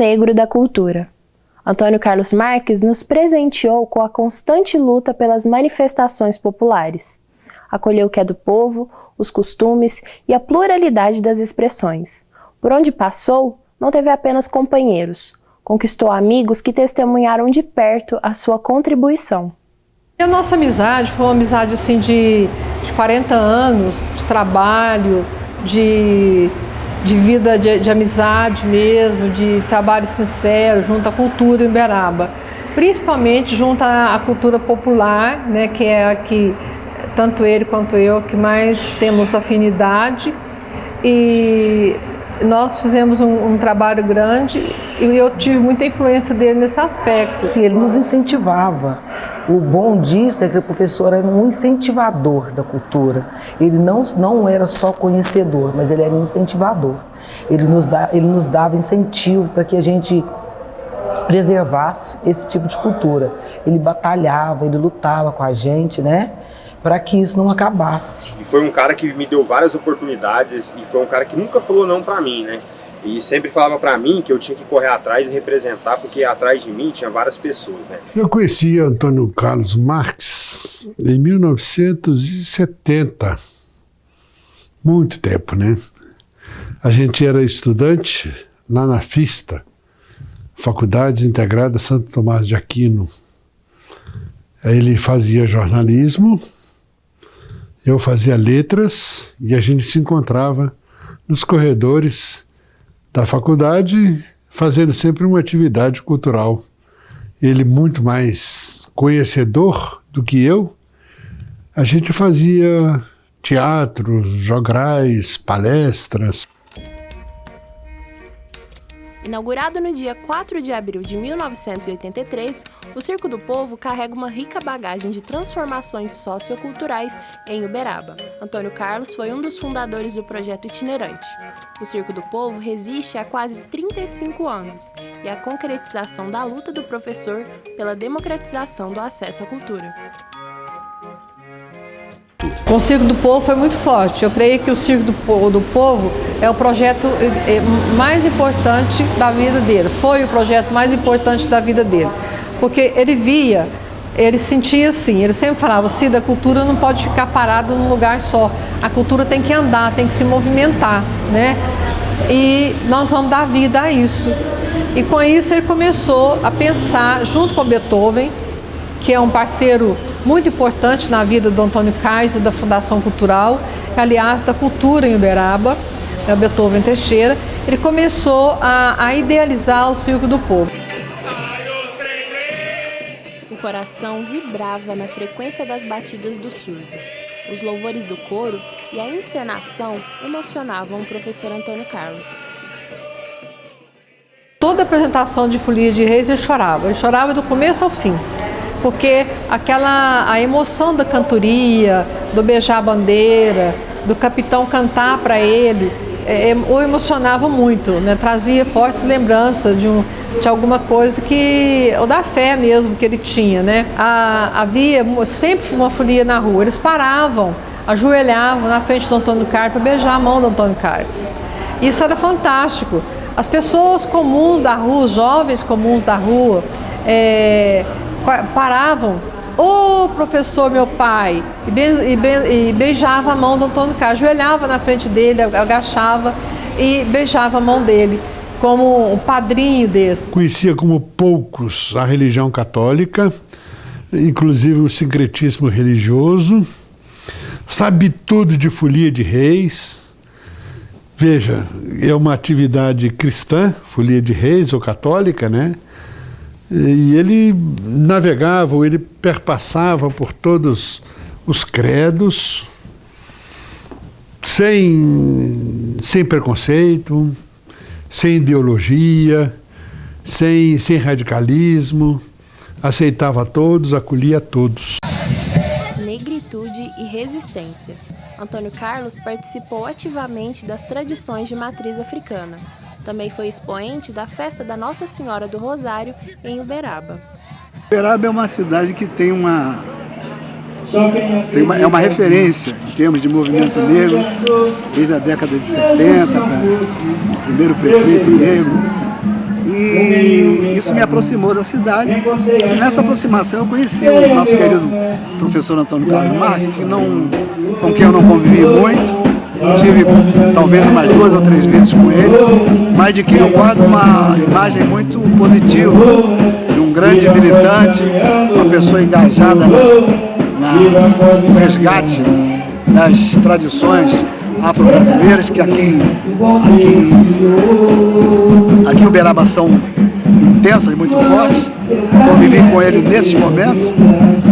negro da cultura. Antônio Carlos Marques nos presenteou com a constante luta pelas manifestações populares. Acolheu o que é do povo, os costumes e a pluralidade das expressões. Por onde passou, não teve apenas companheiros, conquistou amigos que testemunharam de perto a sua contribuição. A nossa amizade foi uma amizade assim, de 40 anos, de trabalho, de vida, de amizade mesmo, de trabalho sincero, junto à cultura em Uberaba. Principalmente junto à cultura popular, né, que é a que tanto ele quanto eu que mais temos afinidade. E nós fizemos um trabalho grande e eu tive muita influência dele nesse aspecto. Sim, ele nos incentivava. O bom disso é que o professor era um incentivador da cultura. Ele não era só conhecedor, mas ele era um incentivador. Ele nos dava incentivo para que a gente preservasse esse tipo de cultura. Ele batalhava, ele lutava com a gente, né, para que isso não acabasse. E foi um cara que me deu várias oportunidades e foi um cara que nunca falou não para mim, né? E sempre falava para mim que eu tinha que correr atrás e representar, porque atrás de mim tinha várias pessoas, né? Eu conheci Antônio Carlos Marques em 1970, muito tempo, né? A gente era estudante lá na FISTA, Faculdade Integrada Santo Tomás de Aquino. Ele fazia jornalismo, eu fazia letras e a gente se encontrava nos corredores da faculdade, fazendo sempre uma atividade cultural. Ele muito mais conhecedor do que eu, a gente fazia teatros, jograis, palestras. Inaugurado no dia 4 de abril de 1983, o Circo do Povo carrega uma rica bagagem de transformações socioculturais em Uberaba. Antônio Carlos foi um dos fundadores do projeto itinerante. O Circo do Povo resiste há quase 35 anos e é a concretização da luta do professor pela democratização do acesso à cultura. O Circo do Povo foi muito forte. Eu creio que o Circo do Povo é o projeto mais importante da vida dele. Foi o projeto mais importante da vida dele. Porque ele sentia assim, ele sempre falava, Cida, a cultura não pode ficar parada num lugar só. A cultura tem que andar, tem que se movimentar, né? E nós vamos dar vida a isso. E com isso ele começou a pensar, junto com Beethoven, que é um parceiro muito importante na vida do Antônio Carlos e da Fundação Cultural, aliás, da cultura em Uberaba, o Beethoven Teixeira, ele começou a idealizar o Circo do Povo. O coração vibrava na frequência das batidas do surdo. Os louvores do coro e a encenação emocionavam o professor Antônio Carlos. Toda apresentação de Folia de Reis ele chorava do começo ao fim. Porque a emoção da cantoria, do beijar a bandeira, do capitão cantar para ele, o emocionava muito, né? Trazia fortes lembranças de alguma coisa ou da fé mesmo que ele tinha, né? Havia sempre uma folia na rua, eles paravam, ajoelhavam na frente do Antônio Carlos para beijar a mão do Antônio Carlos. Isso era fantástico. As pessoas comuns da rua, os jovens comuns da rua, paravam, ô professor, meu pai, e beijava a mão do Antônio Carlos, ajoelhava na frente dele, agachava e beijava a mão dele, como um padrinho dele. Conhecia como poucos a religião católica, inclusive o sincretismo religioso, sabe tudo de Folia de Reis. Veja, é uma atividade cristã, Folia de Reis ou católica, né? E ele navegava, ou ele perpassava por todos os credos, sem preconceito, sem ideologia, sem radicalismo, aceitava todos, acolhia todos. Negritude e resistência. Antônio Carlos participou ativamente das tradições de matriz africana. Também foi expoente da festa da Nossa Senhora do Rosário em Uberaba. Uberaba é uma cidade que tem uma referência em termos de movimento negro, desde a década de 70, com o primeiro prefeito negro, E isso me aproximou da cidade. E nessa aproximação eu conheci o nosso querido professor Antônio Carlos Marques, com quem eu não convivi muito. Tive talvez umas 2 ou 3 vezes com ele, mas de quem eu guardo uma imagem muito positiva, de um grande militante, uma pessoa engajada no resgate das tradições afro-brasileiras, que aqui em Uberaba são intensas, muito fortes. Convivi com ele nesses momentos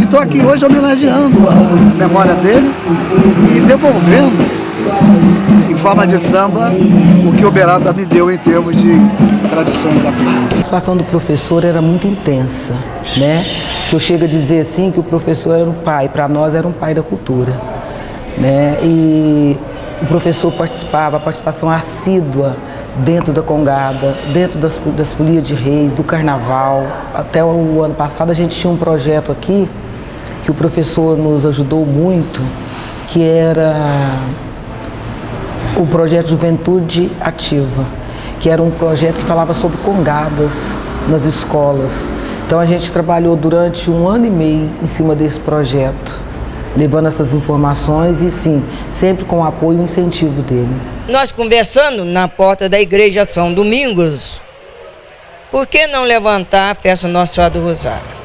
e estou aqui hoje homenageando a memória dele e devolvendo em forma de samba o que Uberaba me deu em termos de tradições africanas. A participação do professor era muito intensa, né? Eu chego a dizer assim que o professor era um pai, para nós era um pai da cultura, né? E o professor participava, a participação assídua dentro da Congada, dentro das folias de reis, do carnaval. Até o ano passado a gente tinha um projeto aqui que o professor nos ajudou muito, que era o projeto Juventude Ativa, que era um projeto que falava sobre congadas nas escolas. Então a gente trabalhou durante 1 ano e meio em cima desse projeto, levando essas informações e sim, sempre com o apoio e o incentivo dele. Nós conversando na porta da igreja São Domingos, por que não levantar a festa Nossa Senhora do Rosário?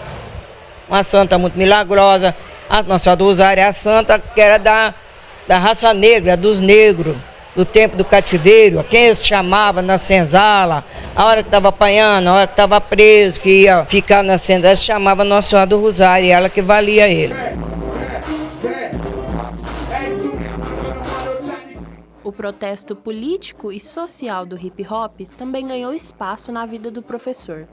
Uma santa muito milagrosa. A Nossa Senhora do Rosário é a santa que era da raça negra, dos negros, do tempo do cativeiro, a quem eles chamavam na senzala, a hora que estava apanhando, a hora que estava preso, que ia ficar na senzala, eles chamavam Nossa Senhora do Rosário, e ela que valia ele. O protesto político e social do hip-hop também ganhou espaço na vida do professor.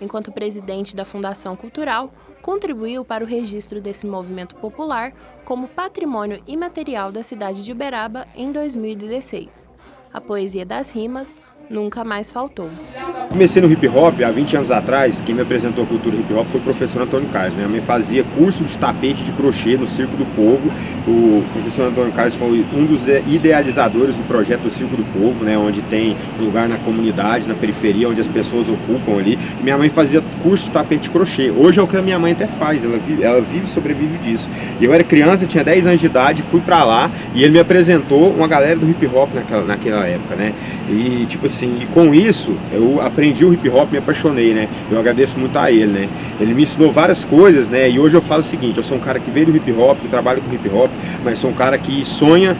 Enquanto presidente da Fundação Cultural, contribuiu para o registro desse movimento popular como patrimônio imaterial da cidade de Uberaba em 2016. A poesia das rimas nunca mais faltou. Comecei no hip hop há 20 anos atrás. Quem me apresentou a cultura hip hop foi o professor Antônio Carlos. Minha mãe fazia curso de tapete de crochê no Circo do Povo. O professor Antônio Carlos foi um dos idealizadores do projeto do Circo do Povo, né, onde tem lugar na comunidade, na periferia, onde as pessoas ocupam ali. Minha mãe fazia curso de tapete de crochê. Hoje é o que a minha mãe até faz, ela vive e sobrevive disso. E eu era criança, tinha 10 anos de idade, fui pra lá e ele me apresentou uma galera do hip hop naquela época, né? E tipo assim, e com isso eu aprendi o hip hop, me apaixonei, né? Eu agradeço muito a ele, né? Ele me ensinou várias coisas, né? E hoje eu falo o seguinte: eu sou um cara que veio do hip hop, que trabalha com hip hop, mas sou um cara que sonha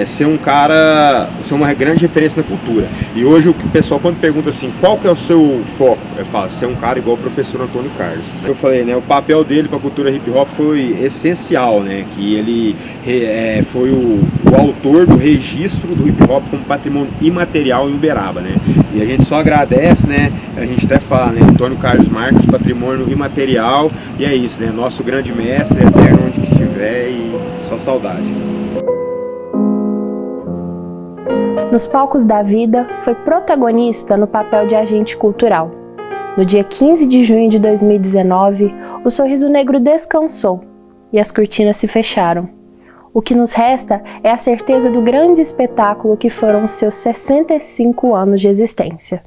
ser uma grande referência na cultura. E hoje o pessoal, quando pergunta assim, qual que é o seu foco? Eu falo, ser um cara igual o professor Antônio Carlos. Eu falei, né? O papel dele para a cultura hip hop foi essencial, né? Que ele foi o autor do registro do hip hop como patrimônio imaterial em Uberaba, né? E a gente só agradece, né? A gente até fala, né? Antônio Carlos Marques, patrimônio imaterial, e é isso, né? Nosso grande mestre, eterno onde estiver, e só saudade. Nos palcos da vida, foi protagonista no papel de agente cultural. No dia 15 de junho de 2019, o Sorriso Negro descansou e as cortinas se fecharam. O que nos resta é a certeza do grande espetáculo que foram os seus 65 anos de existência.